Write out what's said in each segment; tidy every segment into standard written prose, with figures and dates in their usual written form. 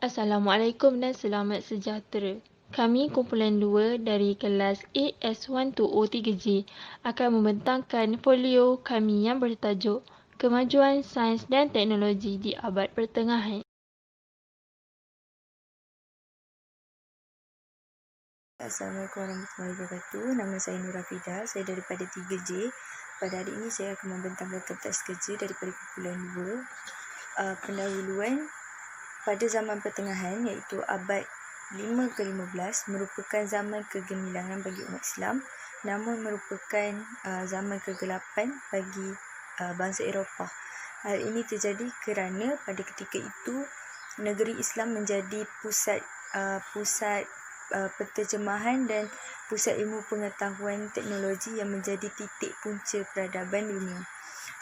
Assalamualaikum dan selamat sejahtera. Kami kumpulan 2 dari kelas AS120-3G akan membentangkan folio kami yang bertajuk Kemajuan Sains dan Teknologi di Abad Pertengahan. Assalamualaikum warahmatullahi wabarakatuh. Nama saya Nur Hafida. Saya daripada 3J. Pada hari ini saya akan membentangkan kertas kerja daripada kumpulan 2. Pendahuluan pada zaman pertengahan iaitu abad 5 ke 15 merupakan zaman kegemilangan bagi umat Islam, namun merupakan zaman kegelapan bagi bangsa Eropah. Hal ini terjadi kerana pada ketika itu negeri Islam menjadi pusat penterjemahan dan pusat ilmu pengetahuan teknologi yang menjadi titik punca peradaban dunia.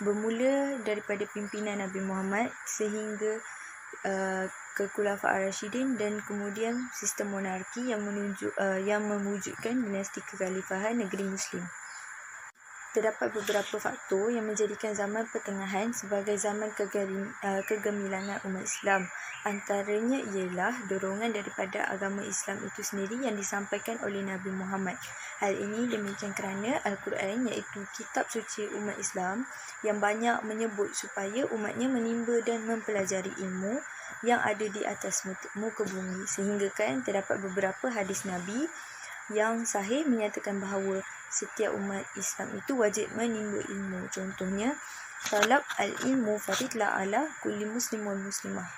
Bermula daripada pimpinan Nabi Muhammad sehingga ke Khulafa' Ar-Rasyidin dan kemudian sistem monarki yang mewujudkan dinasti kekhalifahan negeri Muslim. Terdapat beberapa faktor yang menjadikan zaman pertengahan sebagai zaman kegemilangan umat Islam. Antaranya ialah dorongan daripada agama Islam itu sendiri yang disampaikan oleh Nabi Muhammad. Hal ini demikian kerana Al-Quran iaitu kitab suci umat Islam yang banyak menyebut supaya umatnya menimba dan mempelajari ilmu yang ada di atas muka bumi, sehingga kan terdapat beberapa hadis Nabi yang sahih menyatakan bahawa setiap umat Islam itu wajib menimba ilmu. Contohnya, talab al-ilmu faridlah ala kulli muslim wal muslimah.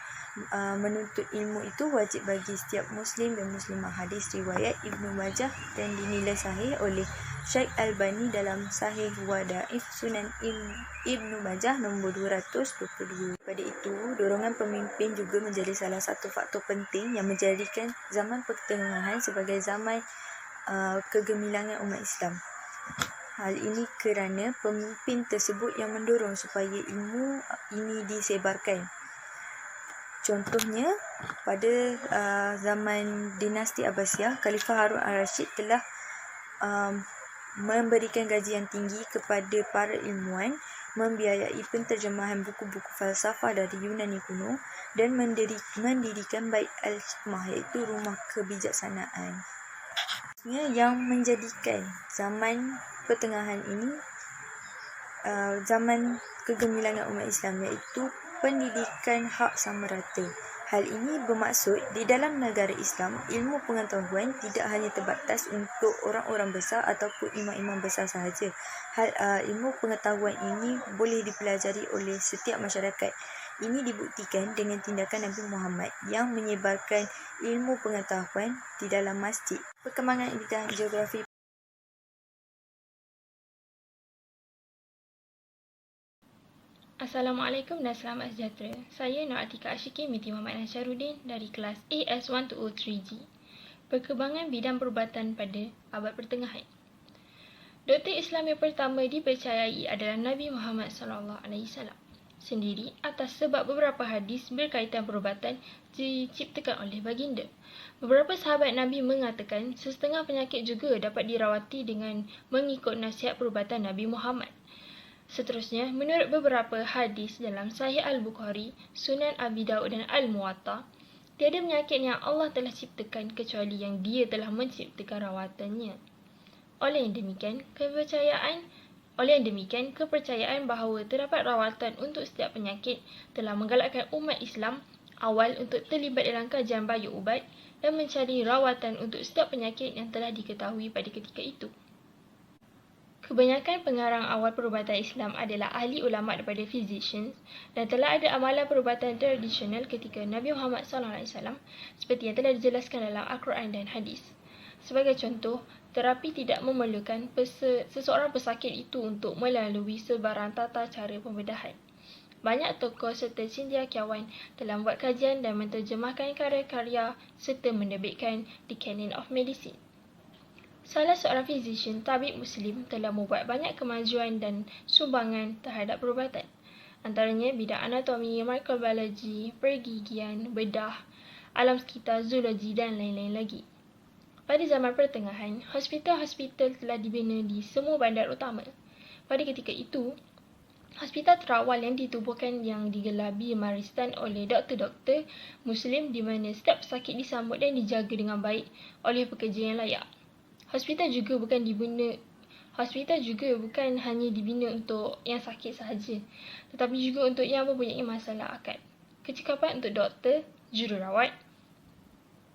Menuntut ilmu itu wajib bagi setiap muslim dan muslimah. Hadis riwayat Ibnu Majah dan dinilai sahih oleh Syekh Albani dalam Sahih wa Da'if Sunan Ibnu Majah nombor 222. Pada itu, dorongan pemimpin juga menjadi salah satu faktor penting yang menjadikan zaman pertengahan sebagai zaman kegemilangan umat Islam. Hal ini kerana pemimpin tersebut yang mendorong supaya ilmu ini disebarkan. Contohnya, pada zaman dinasti Abbasiyah, Khalifah Harun Ar-Rasyid telah memberikan gaji yang tinggi kepada para ilmuwan, membiayai penterjemahan buku-buku falsafah dari Yunani kuno dan mendirikan Bait al-Hikmah iaitu rumah kebijaksanaan. Yang menjadikan zaman pertengahan ini zaman kegemilangan umat Islam iaitu pendidikan hak sama rata. Hal ini bermaksud di dalam negara Islam, ilmu pengetahuan tidak hanya terbatas untuk orang-orang besar ataupun imam-imam besar sahaja. Ilmu pengetahuan ini boleh dipelajari oleh setiap masyarakat. Ini dibuktikan dengan tindakan Nabi Muhammad yang menyebarkan ilmu pengetahuan di dalam masjid. Perkembangan bidang geografi. Assalamualaikum dan selamat sejahtera. Saya Nur Atika Ashiki binti Muhammad Nasharuddin dari kelas AS120-3G. Perkembangan bidang perubatan pada abad pertengahan. Doktor Islam yang pertama dipercayai adalah Nabi Muhammad SAW sendiri atas sebab beberapa hadis berkaitan perubatan diciptakan oleh baginda. Beberapa sahabat Nabi mengatakan sesetengah penyakit juga dapat dirawati dengan mengikut nasihat perubatan Nabi Muhammad. Seterusnya, menurut beberapa hadis dalam Sahih Al-Bukhari, Sunan Abi Daud dan Al-Muwatta, tiada penyakit yang Allah telah ciptakan kecuali yang Dia telah menciptakan rawatannya. Oleh yang demikian, kepercayaan bahawa terdapat rawatan untuk setiap penyakit telah menggalakkan umat Islam awal untuk terlibat dalam kajian bayu ubat dan mencari rawatan untuk setiap penyakit yang telah diketahui pada ketika itu. Kebanyakan pengarang awal perubatan Islam adalah ahli ulama daripada physicians dan telah ada amalan perubatan tradisional ketika Nabi Muhammad SAW seperti yang telah dijelaskan dalam Al-Quran dan hadis. Sebagai contoh, terapi tidak memerlukan seseorang pesakit itu untuk melalui sebarang tata cara pembedahan. Banyak tokoh serta cendekiawan telah membuat kajian dan menterjemahkan karya-karya serta menerbitkan The Canon of Medicine. Salah seorang physician tabib Muslim telah membuat banyak kemajuan dan sumbangan terhadap perubatan. Antaranya bidang anatomi, microbiologi, pergigian, bedah, alam sekitar, zoologi dan lain-lain lagi. Pada zaman pertengahan, hospital-hospital telah dibina di semua bandar utama. Pada ketika itu, Hospital terawal yang ditubuhkan yang digelar bimaristan oleh doktor-doktor Muslim di mana setiap pesakit disambut dan dijaga dengan baik oleh pekerja yang layak. Hospital juga bukan hanya dibina untuk yang sakit sahaja, tetapi juga untuk yang mempunyai masalah akal. Kecekapan untuk doktor, jururawat,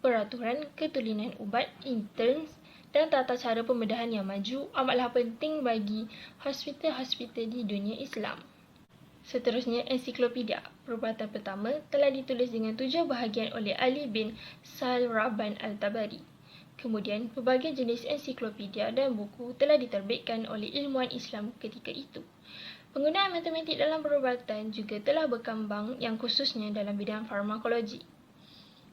peraturan, ketulinan ubat, interns dan tata cara pembedahan yang maju amatlah penting bagi hospital-hospital di dunia Islam. Seterusnya, ensiklopedia perubatan pertama telah ditulis dengan 7 bahagian oleh Ali bin Salraban Al-Tabari. Kemudian, pelbagai jenis ensiklopedia dan buku telah diterbitkan oleh ilmuwan Islam ketika itu. Penggunaan matematik dalam perubatan juga telah berkembang yang khususnya dalam bidang farmakologi.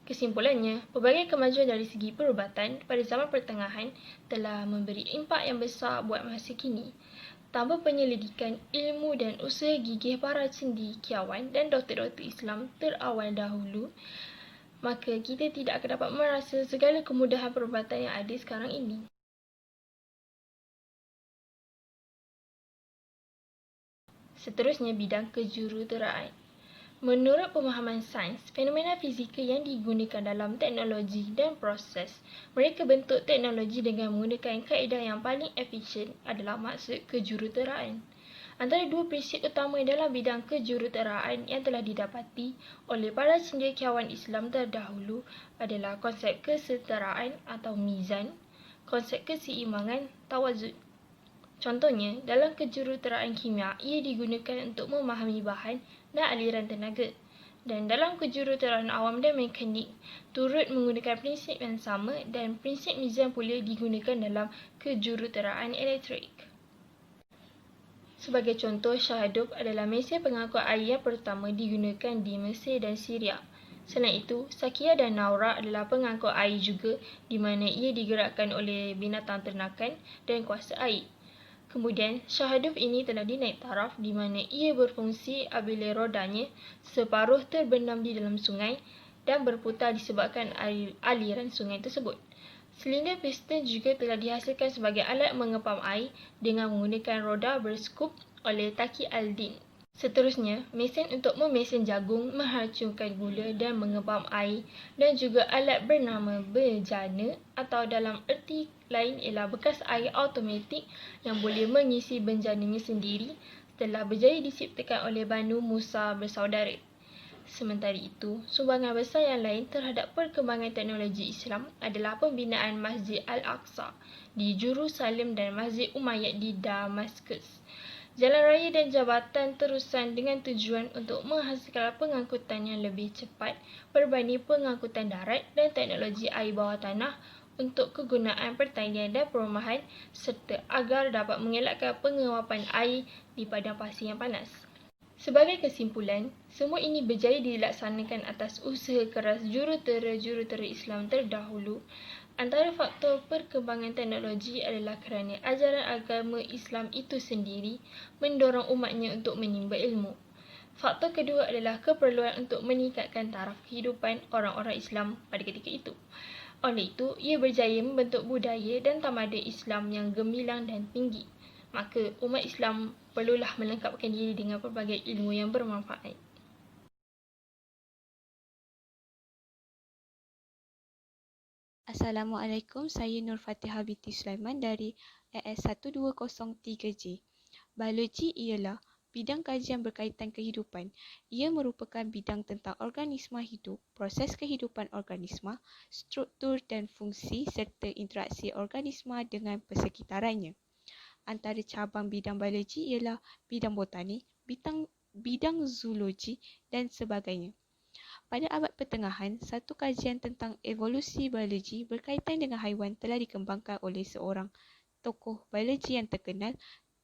Kesimpulannya, pelbagai kemajuan dari segi perubatan pada zaman pertengahan telah memberi impak yang besar buat masa kini. Tanpa penyelidikan ilmu dan usaha gigih para cendekiawan dan doktor-doktor Islam terawal dahulu, maka kita tidak akan dapat merasa segala kemudahan perubatan yang ada sekarang ini. Seterusnya, bidang kejuruteraan. Menurut pemahaman sains, fenomena fizikal yang digunakan dalam teknologi dan proses mereka bentuk teknologi dengan menggunakan kaedah yang paling efisien adalah maksud kejuruteraan. Antara dua prinsip utama dalam bidang kejuruteraan yang telah didapati oleh para cendekiawan Islam terdahulu adalah konsep kesetaraan atau mizan, konsep keseimbangan, tawazun. Contohnya, dalam kejuruteraan kimia, ia digunakan untuk memahami bahan dan aliran tenaga. Dan dalam kejuruteraan awam dan mekanik, turut menggunakan prinsip yang sama dan prinsip mizan pula digunakan dalam kejuruteraan elektrik. Sebagai contoh, syahaduf adalah mesin pengangkut air yang pertama digunakan di Mesir dan Syria. Selain itu, Sakia dan Naura adalah pengangkut air juga di mana ia digerakkan oleh binatang ternakan dan kuasa air. Kemudian, syahaduf ini telah dinaik taraf di mana ia berfungsi apabila rodanya separuh terbenam di dalam sungai dan berputar disebabkan aliran sungai tersebut. Silinder piston juga telah dihasilkan sebagai alat mengepam air dengan menggunakan roda berskop oleh Taqi al-Din. Seterusnya, mesin untuk memesin jagung, menghancurkan gula dan mengepam air dan juga alat bernama bejana atau dalam erti lain ialah bekas air automatik yang boleh mengisi benjananya sendiri telah berjaya diciptakan oleh Banu Musa bersaudara. Sementara itu, sumbangan besar yang lain terhadap perkembangan teknologi Islam adalah pembinaan Masjid Al-Aqsa di Jerusalem dan Masjid Umayyad di Damaskus. Jalan raya dan jabatan terusan dengan tujuan untuk menghasilkan pengangkutan yang lebih cepat berbanding pengangkutan darat dan teknologi air bawah tanah untuk kegunaan pertanian dan perumahan serta agar dapat mengelakkan penguapan air di padang pasir yang panas. Sebagai kesimpulan, semua ini berjaya dilaksanakan atas usaha keras jurutera-jurutera Islam terdahulu. Antara faktor perkembangan teknologi adalah kerana ajaran agama Islam itu sendiri mendorong umatnya untuk menimba ilmu. Faktor kedua adalah keperluan untuk meningkatkan taraf kehidupan orang-orang Islam pada ketika itu. Oleh itu, ia berjaya membentuk budaya dan tamadun Islam yang gemilang dan tinggi. Maka, umat Islam perlulah melengkapkan diri dengan pelbagai ilmu yang bermanfaat. Assalamualaikum, saya Nur Fatihah binti Sulaiman dari AS1203J. Biologi ialah bidang kajian berkaitan kehidupan. Ia merupakan bidang tentang organisma hidup, proses kehidupan organisma, struktur dan fungsi serta interaksi organisma dengan persekitarannya. Antara cabang bidang biologi ialah bidang botanik, bidang zoologi dan sebagainya. Pada abad pertengahan, satu kajian tentang evolusi biologi berkaitan dengan haiwan telah dikembangkan oleh seorang tokoh biologi yang terkenal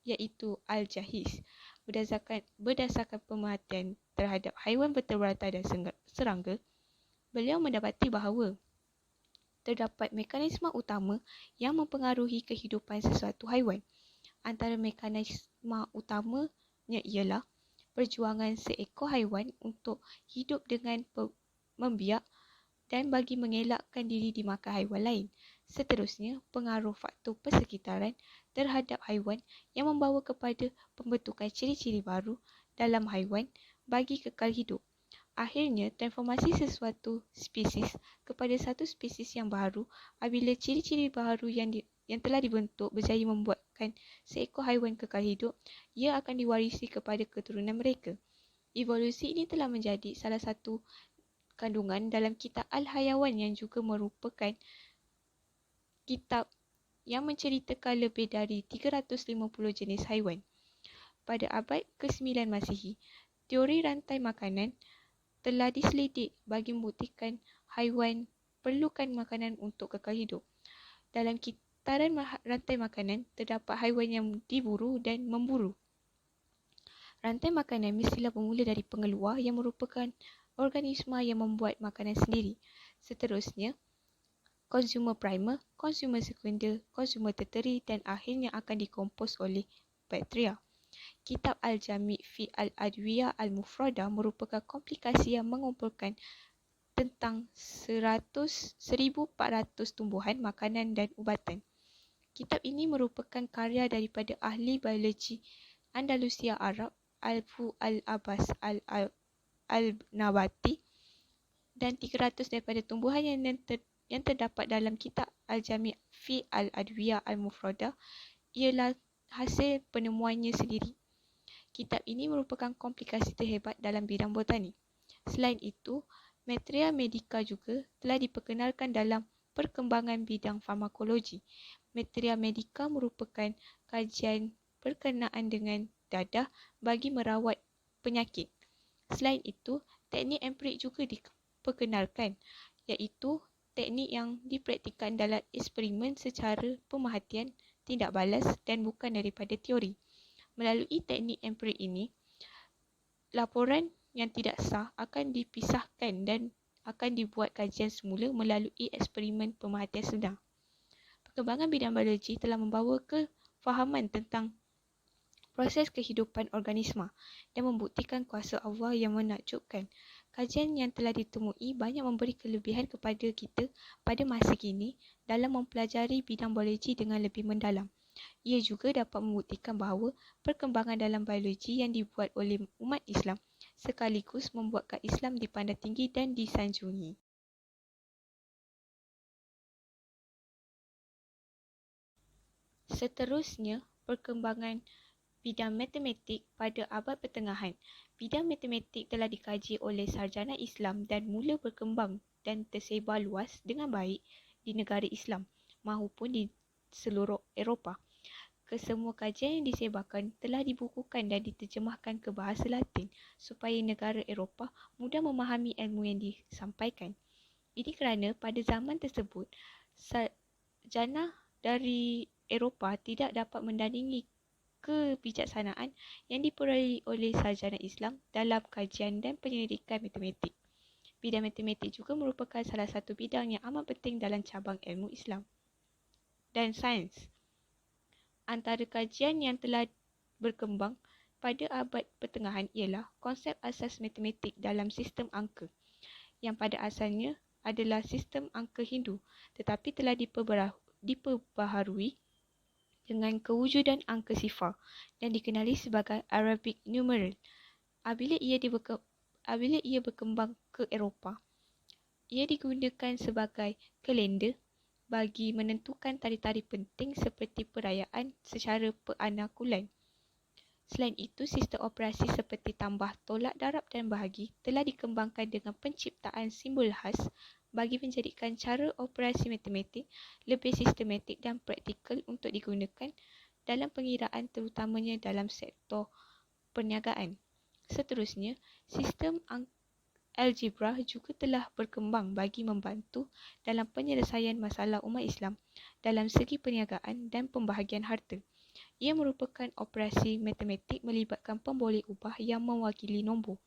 iaitu Al-Jahiz. Berdasarkan pemerhatian terhadap haiwan vertebrata dan serangga, beliau mendapati bahawa terdapat mekanisme utama yang mempengaruhi kehidupan sesuatu haiwan. Antara mekanisme utamanya ialah perjuangan seekor haiwan untuk hidup dengan membiak dan bagi mengelakkan diri dimakan haiwan lain. Seterusnya, pengaruh faktor persekitaran terhadap haiwan yang membawa kepada pembentukan ciri-ciri baru dalam haiwan bagi kekal hidup. Akhirnya, transformasi sesuatu spesies kepada satu spesies yang baru apabila ciri-ciri baru yang telah dibentuk berjaya membuatkan seekor haiwan kekal hidup, ia akan diwarisi kepada keturunan mereka. Evolusi ini telah menjadi salah satu kandungan dalam kitab Al-Hayawan yang juga merupakan kitab yang menceritakan lebih dari 350 jenis haiwan. Pada abad ke-9 Masihi, teori rantai makanan telah diselidik bagi membuktikan haiwan perlukan makanan untuk kekal hidup. Dalam kitaran rantai makanan, terdapat haiwan yang diburu dan memburu. Rantai makanan mestilah bermula dari pengeluar yang merupakan organisma yang membuat makanan sendiri. Seterusnya, consumer primer, consumer sekunder, consumer tertiary dan akhirnya akan dikompos oleh bakteria. Kitab Al-Jami' fi Al-Adwiyah Al-Mufradah merupakan komplikasi yang mengumpulkan tentang 1,400 tumbuhan, makanan dan ubatan. Kitab ini merupakan karya daripada ahli biologi Andalusia Arab Abu Al-Abbas Al-Nabati dan 300 daripada tumbuhan yang terdapat dalam kitab Al-Jami' fi Al-Adwiyah Al-Mufradah ialah hasil penemuannya sendiri. Kitab ini merupakan komplikasi terhebat dalam bidang botani. Selain itu, Materia Medica juga telah diperkenalkan dalam perkembangan bidang farmakologi. Materia Medica merupakan kajian berkenaan dengan dadah bagi merawat penyakit. Selain itu, teknik empirik juga diperkenalkan, iaitu teknik yang dipraktikkan dalam eksperimen secara pemerhatian, tindak balas dan bukan daripada teori. Melalui teknik empirik ini, laporan yang tidak sah akan dipisahkan dan akan dibuat kajian semula melalui eksperimen pemerhatian sedang. Perkembangan bidang biologi telah membawa kefahaman tentang proses kehidupan organisma dan membuktikan kuasa Allah yang menakjubkan. Kajian yang telah ditemui banyak memberi kelebihan kepada kita pada masa kini dalam mempelajari bidang biologi dengan lebih mendalam. Ia juga dapat membuktikan bahawa perkembangan dalam biologi yang dibuat oleh umat Islam sekaligus membuatkan Islam dipandang tinggi dan disanjungi. Seterusnya, perkembangan bidang matematik pada abad pertengahan. Bidang matematik telah dikaji oleh sarjana Islam dan mula berkembang dan tersebar luas dengan baik di negara Islam maupun di seluruh Eropah. Kesemua kajian yang disebarkan telah dibukukan dan diterjemahkan ke bahasa Latin supaya negara Eropah mudah memahami ilmu yang disampaikan. Ini kerana pada zaman tersebut, sarjana dari Eropah tidak dapat mendandingi kebijaksanaan yang diperolehi oleh sarjana Islam dalam kajian dan penyelidikan matematik. Bidang matematik juga merupakan salah satu bidang yang amat penting dalam cabang ilmu Islam dan sains. Antara kajian yang telah berkembang pada abad pertengahan ialah konsep asas matematik dalam sistem angka, yang pada asalnya adalah sistem angka Hindu tetapi telah diperbaharui dengan kewujudan angka sifar dan dikenali sebagai Arabic numeral. Apabila ia berkembang ke Eropah, ia digunakan sebagai kalender bagi menentukan tarikh-tarikh penting seperti perayaan secara peranakulan. Selain itu, sistem operasi seperti tambah, tolak, darab dan bahagi telah dikembangkan dengan penciptaan simbol khas bagi menjadikan cara operasi matematik lebih sistematik dan praktikal untuk digunakan dalam pengiraan terutamanya dalam sektor perniagaan. Seterusnya, sistem algebra juga telah berkembang bagi membantu dalam penyelesaian masalah umat Islam dalam segi perniagaan dan pembahagian harta. Ia merupakan operasi matematik melibatkan pemboleh ubah yang mewakili nombor.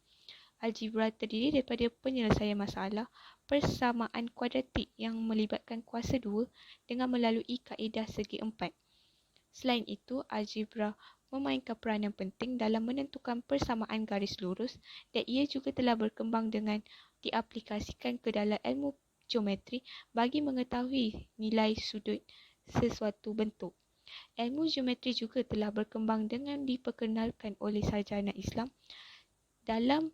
Algebra terdiri daripada penyelesaian masalah persamaan kuadratik yang melibatkan kuasa 2 dengan melalui kaedah segi 4. Selain itu, algebra memainkan peranan penting dalam menentukan persamaan garis lurus dan ia juga telah berkembang dengan diaplikasikan ke dalam ilmu geometri bagi mengetahui nilai sudut sesuatu bentuk. Ilmu geometri juga telah berkembang dengan diperkenalkan oleh sarjana Islam dalam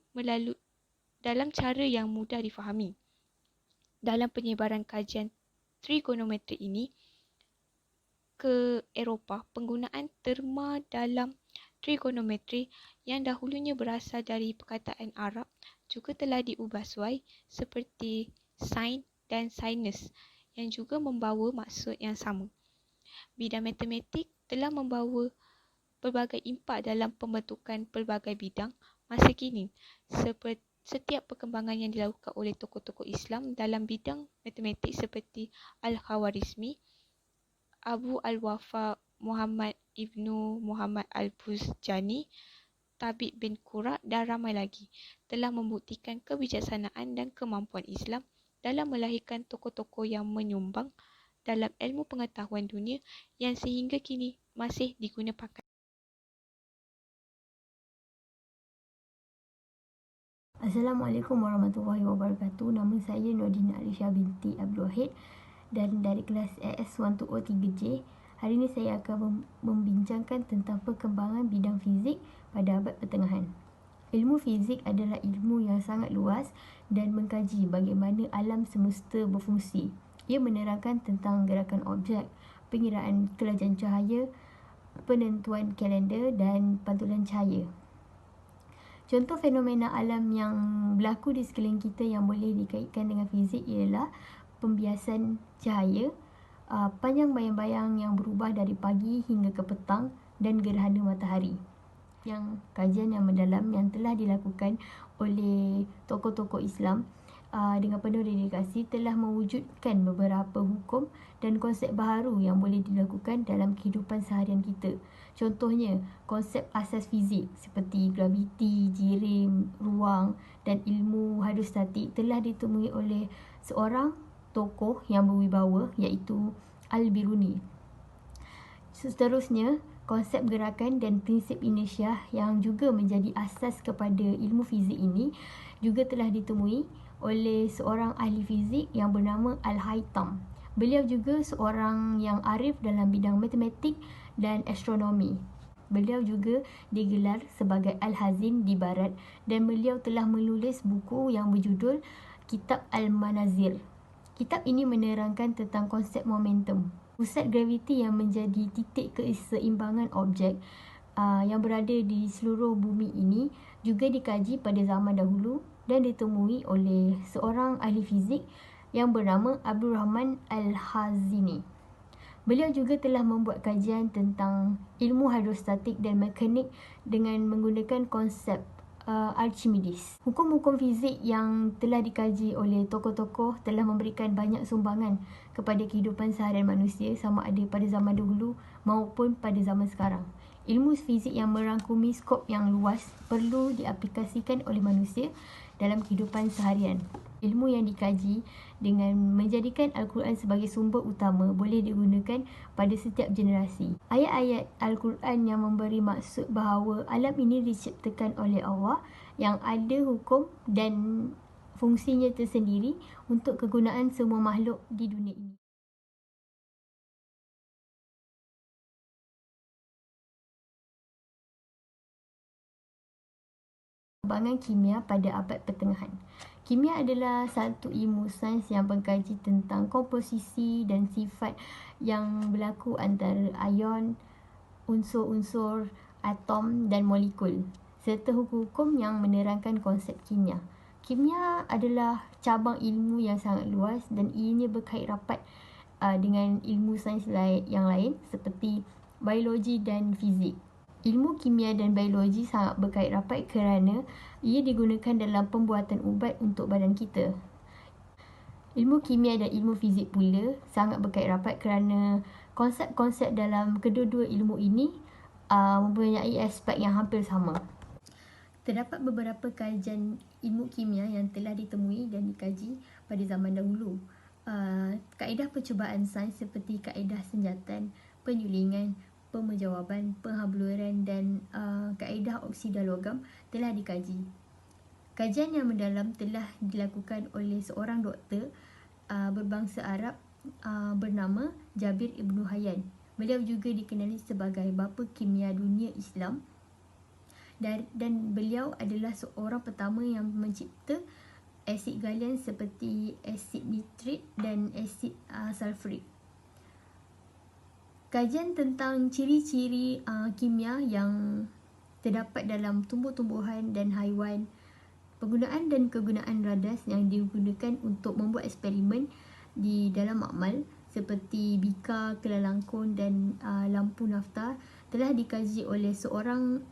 cara yang mudah difahami. Dalam penyebaran kajian trigonometri ini ke Eropah, penggunaan terma dalam trigonometri yang dahulunya berasal dari perkataan Arab juga telah diubah suai seperti sin dan sinus yang juga membawa maksud yang sama. Bidang matematik telah membawa pelbagai impak dalam pembentukan pelbagai bidang masa kini. Setiap perkembangan yang dilakukan oleh tokoh-tokoh Islam dalam bidang matematik seperti Al-Khawarizmi, Abu Al-Wafa Muhammad Ibnu Muhammad Al-Buzjani, Tabib bin Qura dan ramai lagi telah membuktikan kebijaksanaan dan kemampuan Islam dalam melahirkan tokoh-tokoh yang menyumbang dalam ilmu pengetahuan dunia yang sehingga kini masih diguna pakai. Assalamualaikum warahmatullahi wabarakatuh. Nama saya Nordina Alisha binti Abdul Wahid dan dari kelas AS103J. Hari ini saya akan membincangkan tentang perkembangan bidang fizik pada abad pertengahan. Ilmu fizik adalah ilmu yang sangat luas dan mengkaji bagaimana alam semesta berfungsi. Ia menerangkan tentang gerakan objek, pengiraan kelajuan cahaya, penentuan kalender dan pantulan cahaya. Contoh fenomena alam yang berlaku di sekeliling kita yang boleh dikaitkan dengan fizik ialah pembiasan cahaya, panjang bayang-bayang yang berubah dari pagi hingga ke petang dan gerhana matahari. Yang kajian yang mendalam yang telah dilakukan oleh tokoh-tokoh Islam dengan penuh dedikasi telah mewujudkan beberapa hukum dan konsep baharu yang boleh dilakukan dalam kehidupan seharian kita. Contohnya, konsep asas fizik seperti graviti, jirim, ruang dan ilmu hidrostatik telah ditemui oleh seorang tokoh yang berwibawa iaitu Al-Biruni. Seterusnya, konsep gerakan dan prinsip inersia yang juga menjadi asas kepada ilmu fizik ini juga telah ditemui oleh seorang ahli fizik yang bernama Al-Haytham. Beliau juga seorang yang arif dalam bidang matematik dan astronomi. Beliau juga digelar sebagai Al-Hazin di Barat dan beliau telah menulis buku yang berjudul Kitab Al-Manazir. Kitab ini menerangkan tentang konsep momentum. Pusat graviti yang menjadi titik keseimbangan objek yang berada di seluruh bumi ini juga dikaji pada zaman dahulu dan ditemui oleh seorang ahli fizik yang bernama Abdul Rahman Al-Hazini. Beliau juga telah membuat kajian tentang ilmu hidrostatik dan mekanik dengan menggunakan konsep Archimedes. Hukum-hukum fizik yang telah dikaji oleh tokoh-tokoh telah memberikan banyak sumbangan kepada kehidupan seharian manusia sama ada pada zaman dahulu maupun pada zaman sekarang. Ilmu fizik yang merangkumi skop yang luas perlu diaplikasikan oleh manusia dalam kehidupan seharian. Ilmu yang dikaji dengan menjadikan Al-Quran sebagai sumber utama boleh digunakan pada setiap generasi. Ayat-ayat Al-Quran yang memberi maksud bahawa alam ini diciptakan oleh Allah yang ada hukum dan fungsinya tersendiri untuk kegunaan semua makhluk di dunia ini. Perkembangan kimia pada abad pertengahan. Kimia adalah satu ilmu sains yang mengkaji tentang komposisi dan sifat yang berlaku antara ion, unsur-unsur, atom dan molekul, serta hukum-hukum yang menerangkan konsep kimia. Kimia adalah cabang ilmu yang sangat luas dan ianya berkait rapat dengan ilmu sains yang lain seperti biologi dan fizik. Ilmu kimia dan biologi sangat berkait rapat kerana ia digunakan dalam pembuatan ubat untuk badan kita. Ilmu kimia dan ilmu fizik pula sangat berkait rapat kerana konsep-konsep dalam kedua-dua ilmu ini mempunyai aspek yang hampir sama. Terdapat beberapa kajian ilmu kimia yang telah ditemui dan dikaji pada zaman dahulu. Kaedah percubaan sains seperti kaedah senjatan, penyulingan, pemenjawaban, penghabluran dan kaedah oksida logam telah dikaji. Kajian yang mendalam telah dilakukan oleh seorang doktor berbangsa Arab bernama Jabir Ibn Hayyan. Beliau juga dikenali sebagai bapa kimia dunia Islam dan beliau adalah seorang pertama yang mencipta asid galian seperti asid nitrit dan asid sulfurik. Kajian tentang ciri-ciri kimia yang terdapat dalam tumbuh-tumbuhan dan haiwan, penggunaan dan kegunaan radas yang digunakan untuk membuat eksperimen di dalam makmal seperti bika, kelalangkun dan lampu naftar telah dikaji oleh seorang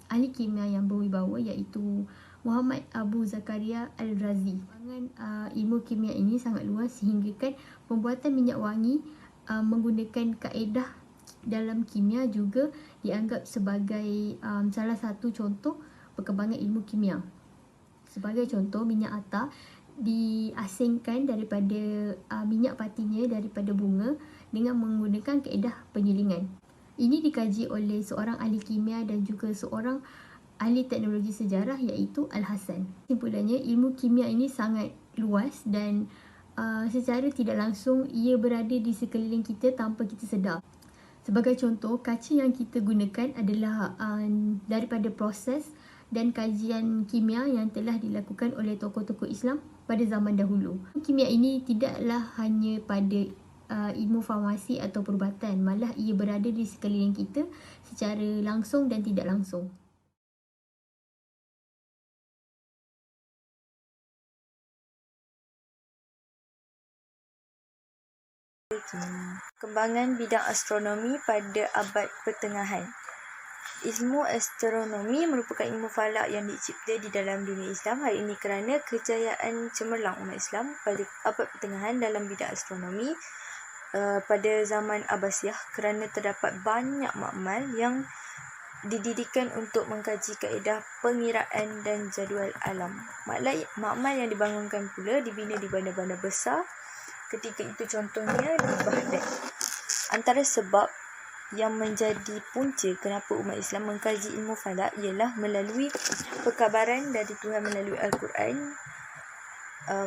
ahli kimia yang berwibawa iaitu Muhammad Abu Zakaria Al-Razi. Ilmu kimia ini sangat luas sehingga kan pembuatan minyak wangi menggunakan kaedah dalam kimia juga dianggap sebagai salah satu contoh perkembangan ilmu kimia. Sebagai contoh, minyak atar diasingkan daripada minyak patinya daripada bunga dengan menggunakan kaedah penyelingan. Ini dikaji oleh seorang ahli kimia dan juga seorang ahli teknologi sejarah iaitu Al-Hasan. Kesimpulannya, ilmu kimia ini sangat luas dan secara tidak langsung ia berada di sekeliling kita tanpa kita sedar. Sebagai contoh, kaca yang kita gunakan adalah daripada proses dan kajian kimia yang telah dilakukan oleh tokoh-tokoh Islam pada zaman dahulu. Kimia ini tidaklah hanya pada ilmu farmasi atau perubatan, malah ia berada di sekeliling kita secara langsung dan tidak langsung. Kembangan bidang astronomi pada abad pertengahan. Ilmu astronomi merupakan ilmu falak yang dicipta di dalam dunia Islam hari ini kerana kejayaan cemerlang umat Islam pada abad pertengahan dalam bidang astronomi pada zaman Abbasiyah kerana terdapat banyak makmal yang didirikan untuk mengkaji kaedah pengiraan dan jadual alam. Makmal yang dibangunkan pula dibina di bandar-bandar besar ketika itu, contohnya di Baghdad. Antara sebab yang menjadi punca kenapa umat Islam mengkaji ilmu falak ialah melalui perkabaran dari Tuhan melalui Al-Quran.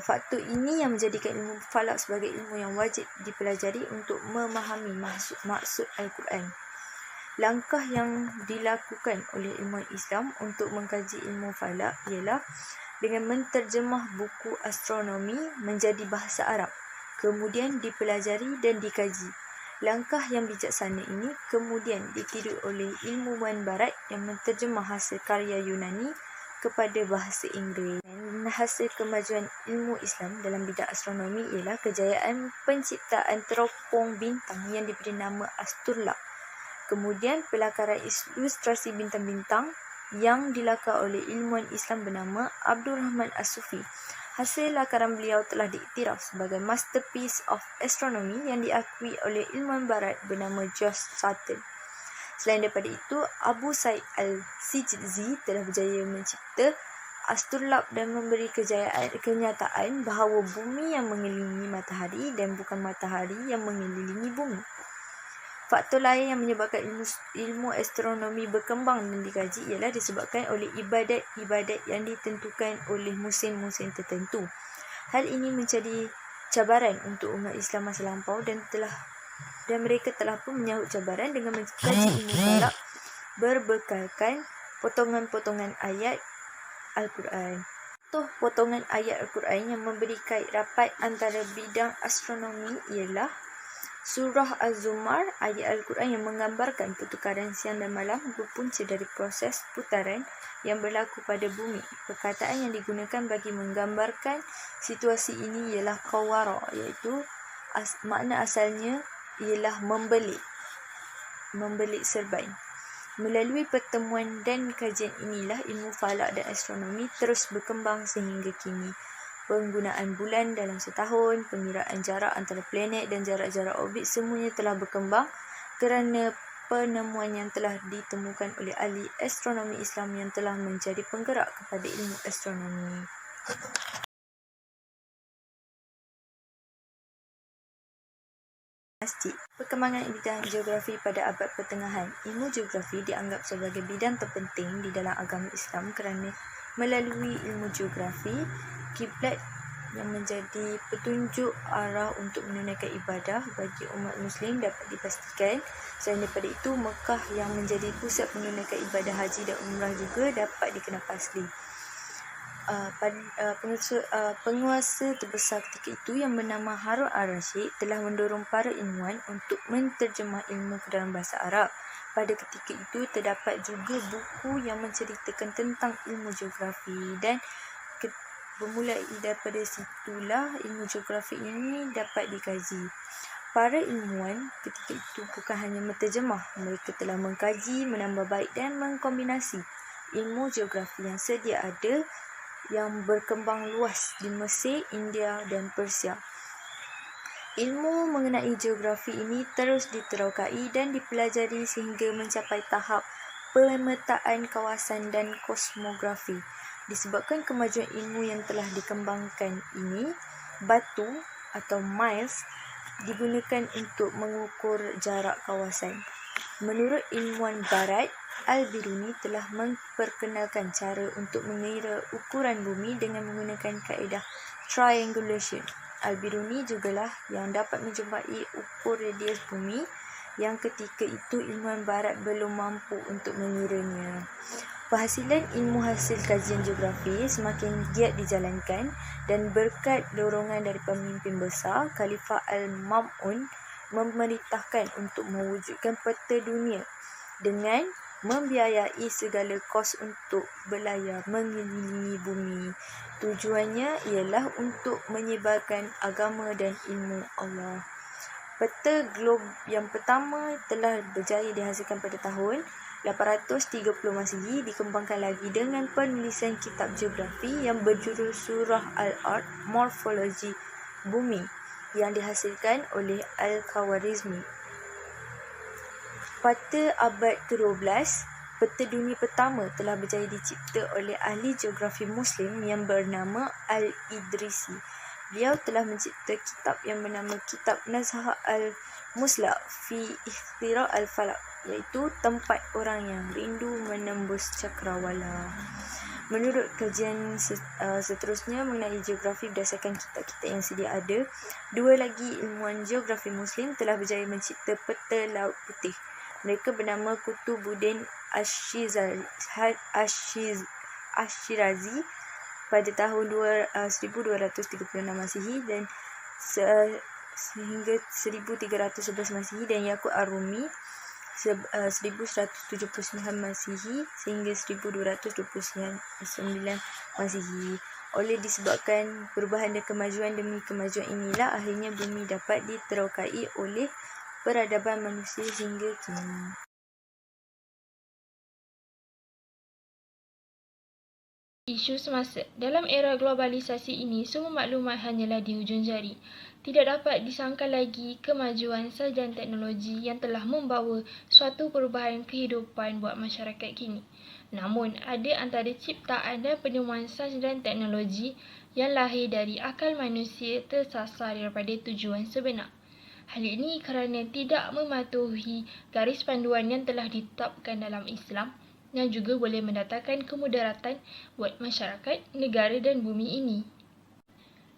Faktor ini yang menjadikan ilmu falak sebagai ilmu yang wajib dipelajari untuk memahami maksud Al-Quran. Langkah yang dilakukan oleh ilmuwan Islam untuk mengkaji ilmu falak ialah dengan menterjemah buku astronomi menjadi bahasa Arab, kemudian dipelajari dan dikaji. Langkah yang bijaksana ini kemudian ditiru oleh ilmuwan barat yang menterjemah hasil karya Yunani kepada bahasa Inggeris. Dan hasil kemajuan ilmu Islam dalam bidang astronomi ialah kejayaan penciptaan teropong bintang yang diberi nama Asturlab. Kemudian pelakaran ilustrasi bintang-bintang yang dilakar oleh ilmuwan Islam bernama Abdul Rahman As-Sufi. Hasil lakaran beliau telah diiktiraf sebagai masterpiece of astronomy yang diakui oleh ilmuwan barat bernama George Sutton. Selain daripada itu, Abu Said Al-Sijzi telah berjaya mencipta Asturlab dan memberi kenyataan bahawa bumi yang mengelilingi matahari dan bukan matahari yang mengelilingi bumi. Faktor lain yang menyebabkan ilmu astronomi berkembang dan dikaji ialah disebabkan oleh ibadat-ibadat yang ditentukan oleh musim-musim tertentu. Hal ini menjadi cabaran untuk umat Islam masa lampau dan mereka telah pun menyahut cabaran dengan mengkaji ilmu falak berbekalkan potongan-potongan ayat Al-Quran. Potongan ayat Al-Quran yang memberi kait rapat antara bidang astronomi ialah Surah Az-Zumar, ayat Al-Quran yang menggambarkan pertukaran siang dan malam berpunca dari proses putaran yang berlaku pada bumi. Perkataan yang digunakan bagi menggambarkan situasi ini ialah qawara, iaitu makna asalnya ialah membelik serban. Melalui pertemuan dan kajian inilah ilmu falak dan astronomi terus berkembang sehingga kini. Penggunaan bulan dalam setahun, pengiraan jarak antara planet dan jarak-jarak orbit semuanya telah berkembang kerana penemuan yang telah ditemukan oleh ahli astronomi Islam yang telah menjadi penggerak kepada ilmu astronomi. Perkembangan bidang geografi pada abad pertengahan. Ilmu geografi dianggap sebagai bidang terpenting di dalam agama Islam kerana melalui ilmu geografi, kiblat yang menjadi petunjuk arah untuk menunaikan ibadah bagi umat Muslim dapat dipastikan. Selain daripada itu, Mekah yang menjadi pusat menunaikan ibadah haji dan umrah juga dapat dikenal pasti. Penguasa terbesar ketika itu yang bernama Harun al-Rashid telah mendorong para ilmuwan untuk menterjemah ilmu ke dalam bahasa Arab. Pada ketika itu terdapat juga buku yang menceritakan tentang ilmu geografi dan bermula daripada situlah ilmu geografi ini dapat dikaji. Para ilmuwan ketika itu bukan hanya menterjemah, mereka telah mengkaji, menambah baik dan mengkombinasi ilmu geografi yang sedia ada yang berkembang luas di Mesir, India dan Persia. Ilmu mengenai geografi ini terus diterokai dan dipelajari sehingga mencapai tahap pemetaan kawasan dan kosmografi. Disebabkan kemajuan ilmu yang telah dikembangkan ini, batu atau miles digunakan untuk mengukur jarak kawasan. Menurut ilmuwan barat, Al-Biruni telah memperkenalkan cara untuk mengira ukuran bumi dengan menggunakan kaedah triangulation. Al-Biruni jugalah yang dapat menjumpai ukur radius bumi yang ketika itu ilmuwan barat belum mampu untuk mengiranya. Penghasilan ilmu hasil kajian geografi semakin giat dijalankan dan berkat dorongan dari pemimpin besar, Khalifah Al-Ma'mun memerintahkan untuk mewujudkan peta dunia dengan membiayai segala kos untuk berlayar mengelilingi bumi. Tujuannya ialah untuk menyebarkan agama dan ilmu Allah. Peta glob yang pertama telah berjaya dihasilkan pada tahun 830 Masihi, dikembangkan lagi dengan penulisan kitab geografi yang berjudul Surah Al-Ard, Morfologi Bumi, yang dihasilkan oleh Al-Khawarizmi. Pada abad ke-12, peta dunia pertama telah berjaya dicipta oleh ahli geografi Muslim yang bernama Al-Idrisi. Beliau telah mencipta kitab yang bernama Kitab Nazhah Al-Musla fi Ikhtira' Al-Falak, iaitu tempat orang yang rindu menembus cakrawala. Menurut kajian seterusnya mengenai geografi berdasarkan kitab-kitab yang sedia ada, dua lagi ilmuwan geografi Muslim telah berjaya mencipta peta Laut Putih. Mereka bernama Kutubuddin Ash-Shirazi pada tahun 1236 Masihi dan sehingga 1311 Masihi, dan Yaqut Ar-Rumi 1179 Masihi sehingga 1229 Masihi. Oleh disebabkan perubahan dan kemajuan demi kemajuan inilah akhirnya bumi dapat diterokai oleh peradaban manusia hingga kini. Isu semasa. Dalam era globalisasi ini, semua maklumat hanyalah di hujung jari. Tidak dapat disangka lagi kemajuan sains dan teknologi yang telah membawa suatu perubahan kehidupan buat masyarakat kini. Namun, ada antara ciptaan dan penemuan sains dan teknologi yang lahir dari akal manusia tersasar daripada tujuan sebenar. Hal ini kerana tidak mematuhi garis panduan yang telah ditetapkan dalam Islam yang juga boleh mendatangkan kemudaratan buat masyarakat, negara dan bumi ini.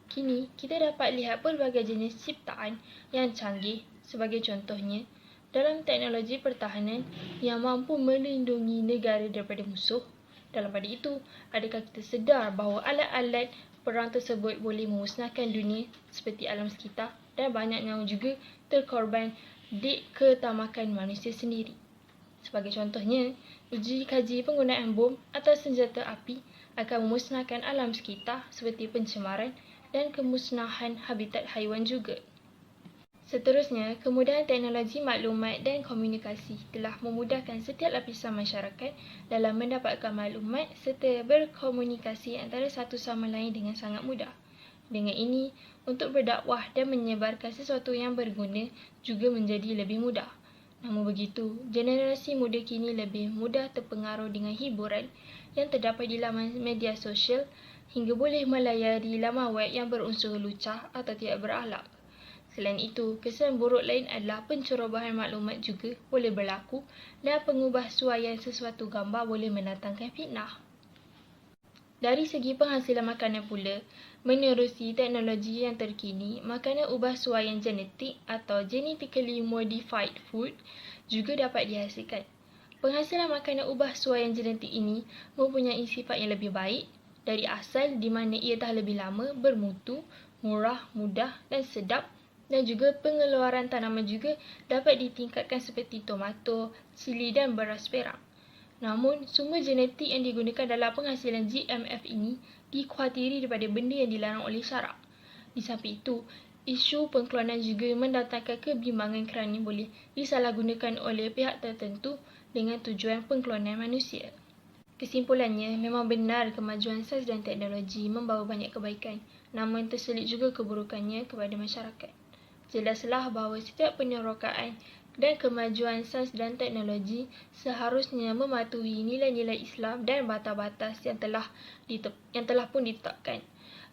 Kini, kita dapat lihat pelbagai jenis ciptaan yang canggih, sebagai contohnya, dalam teknologi pertahanan yang mampu melindungi negara daripada musuh. Dalam pada itu, adakah kita sedar bahawa alat-alat perang tersebut boleh memusnahkan dunia seperti alam sekitar dan banyak nyawa juga terkorban di ketamakan manusia sendiri. Sebagai contohnya, uji kaji penggunaan bom atau senjata api akan memusnahkan alam sekitar seperti pencemaran dan kemusnahan habitat haiwan juga. Seterusnya, kemudahan teknologi maklumat dan komunikasi telah memudahkan setiap lapisan masyarakat dalam mendapatkan maklumat serta berkomunikasi antara satu sama lain dengan sangat mudah. Dengan ini, untuk berdakwah dan menyebarkan sesuatu yang berguna juga menjadi lebih mudah. Namun begitu, generasi muda kini lebih mudah terpengaruh dengan hiburan yang terdapat di laman media sosial hingga boleh melayari laman web yang berunsur lucah atau tidak berakhlak. Selain itu, kesan buruk lain adalah pencerobohan maklumat juga boleh berlaku dan pengubahsuaian sesuatu gambar boleh mendatangkan fitnah. Dari segi penghasilan makanan pula, Menerusi teknologi yang terkini, makanan ubah suaian genetik atau genetically modified food juga dapat dihasilkan. Penghasilan makanan ubah suaian genetik ini mempunyai sifat yang lebih baik dari asal di mana ia dah lebih lama bermutu, murah, mudah dan sedap, dan juga pengeluaran tanaman juga dapat ditingkatkan seperti tomato, cili dan beras perak. Namun, sumber genetik yang digunakan dalam penghasilan GMF ini dikhawatiri daripada benda yang dilarang oleh syarak. Di samping itu, isu pengklonan juga mendatangkan kebimbangan kerana boleh disalahgunakan oleh pihak tertentu dengan tujuan pengklonan manusia. Kesimpulannya, memang benar kemajuan sains dan teknologi membawa banyak kebaikan, namun terselit juga keburukannya kepada masyarakat. Jelaslah bahawa setiap penerokaan dan kemajuan sains dan teknologi seharusnya mematuhi nilai-nilai Islam dan batas-batas yang telah pun ditetapkan.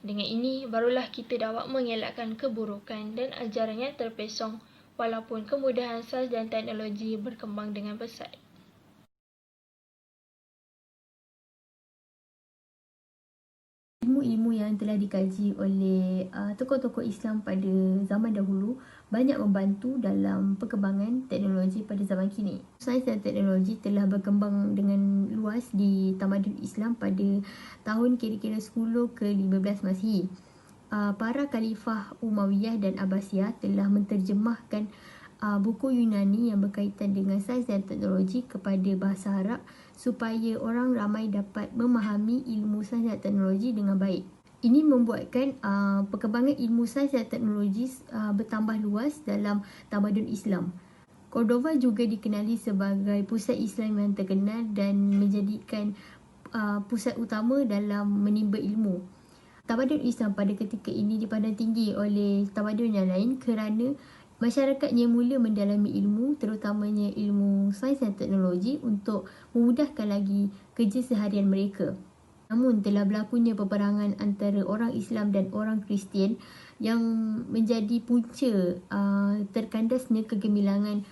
Dengan ini, barulah kita dapat mengelakkan keburukan dan ajaran yang terpesong walaupun kemudahan sains dan teknologi berkembang dengan pesat. Ilmu-ilmu yang telah dikaji oleh tokoh-tokoh Islam pada zaman dahulu banyak membantu dalam perkembangan teknologi pada zaman kini. Sains dan teknologi telah berkembang dengan luas di tamadun Islam pada tahun kira-kira 10 ke 15 Masihi. Para khalifah Umayyah dan Abbasiyah telah menterjemahkan buku Yunani yang berkaitan dengan sains dan teknologi kepada bahasa Arab supaya orang ramai dapat memahami ilmu sains dan teknologi dengan baik. Ini membuatkan perkembangan ilmu sains dan teknologi bertambah luas dalam tamadun Islam. Cordova juga dikenali sebagai pusat Islam yang terkenal dan menjadikan pusat utama dalam menimba ilmu. Tamadun Islam pada ketika ini dipandang tinggi oleh tamadun yang lain kerana masyarakatnya mula mendalami ilmu, terutamanya ilmu sains dan teknologi untuk memudahkan lagi kerja seharian mereka. Namun telah berlakunya peperangan antara orang Islam dan orang Kristian yang menjadi punca terkandasnya kegemilangan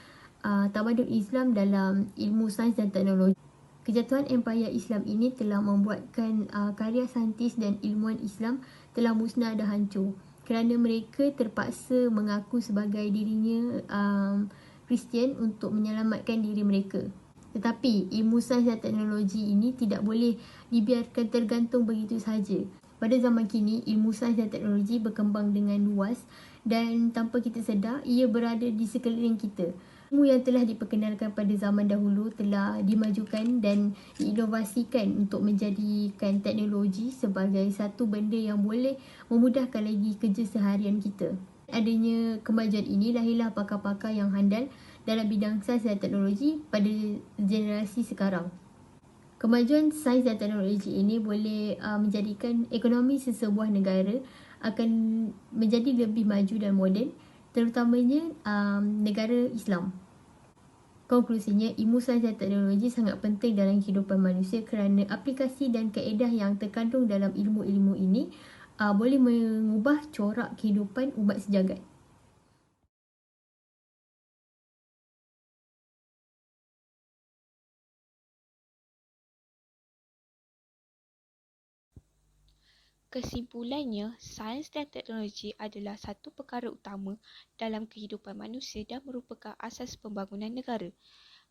tamadun Islam dalam ilmu sains dan teknologi. Kejatuhan Empayar Islam ini telah membuatkan karya saintis dan ilmuwan Islam telah musnah dan hancur kerana mereka terpaksa mengaku sebagai dirinya Kristian untuk menyelamatkan diri mereka. Tetapi ilmu sains dan teknologi ini tidak boleh dibiarkan tergantung begitu sahaja. Pada zaman kini, ilmu sains dan teknologi berkembang dengan luas dan tanpa kita sedar, ia berada di sekeliling kita. Ilmu yang telah diperkenalkan pada zaman dahulu telah dimajukan dan diinovasikan untuk menjadikan teknologi sebagai satu benda yang boleh memudahkan lagi kerja seharian kita. Adanya kemajuan ini, lahirlah pakar-pakar yang handal dalam bidang sains dan teknologi pada generasi sekarang. Kemajuan sains dan teknologi ini boleh menjadikan ekonomi sesebuah negara akan menjadi lebih maju dan moden, terutamanya negara Islam. Konklusinya, ilmu sains dan teknologi sangat penting dalam kehidupan manusia kerana aplikasi dan kaedah yang terkandung dalam ilmu-ilmu ini boleh mengubah corak kehidupan umat sejagat. Kesimpulannya, sains dan teknologi adalah satu perkara utama dalam kehidupan manusia dan merupakan asas pembangunan negara.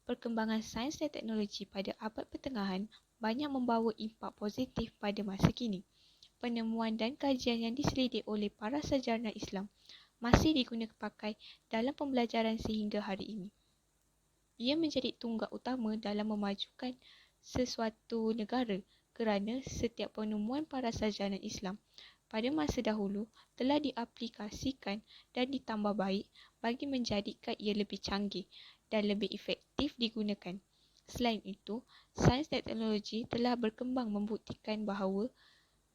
Perkembangan sains dan teknologi pada abad pertengahan banyak membawa impak positif pada masa kini. Penemuan dan kajian yang diselidik oleh para sarjana Islam masih digunakan pakai dalam pembelajaran sehingga hari ini. Ia menjadi tunggak utama dalam memajukan sesuatu negara kerana setiap penemuan para sarjana Islam pada masa dahulu telah diaplikasikan dan ditambah baik bagi menjadikan ia lebih canggih dan lebih efektif digunakan. Selain itu, sains dan teknologi telah berkembang membuktikan bahawa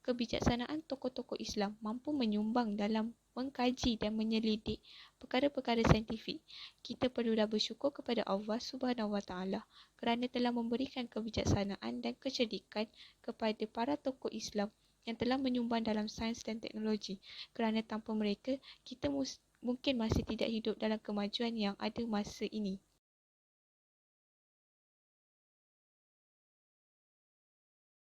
kebijaksanaan tokoh-tokoh Islam mampu menyumbang dalam mengkaji dan menyelidik perkara-perkara saintifik. Kita perlulah bersyukur kepada Allah Subhanahu Wa Taala kerana telah memberikan kebijaksanaan dan kecerdikan kepada para tokoh Islam yang telah menyumbang dalam sains dan teknologi. Kerana tanpa mereka, kita mungkin masih tidak hidup dalam kemajuan yang ada masa ini.